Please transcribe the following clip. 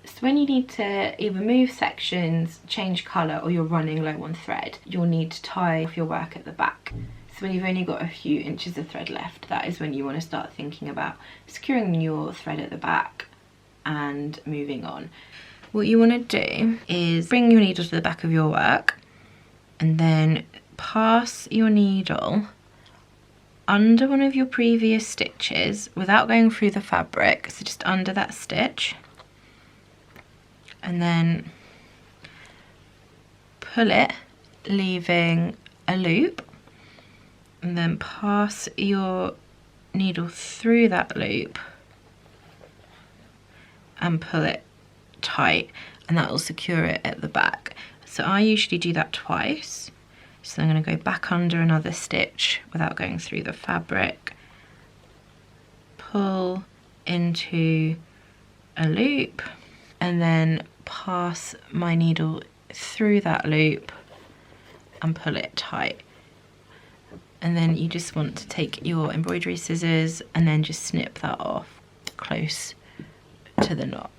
So when you need to either move sections, change colour, or you're running low on thread, you'll need to tie off your work at the back. So when you've only got a few inches of thread left, that is when you want to start thinking about securing your thread at the back and moving on. What you want to do is bring your needle to the back of your work and then pass your needle under one of your previous stitches without going through the fabric, so just under that stitch, and then pull it, leaving a loop, and then pass your needle through that loop and pull it tight, and that will secure it at the back. So I usually do that twice. So I'm going to go back under another stitch without going through the fabric, pull into a loop, and then pass my needle through that loop and pull it tight. And then you just want to take your embroidery scissors and then just snip that off close to the knot.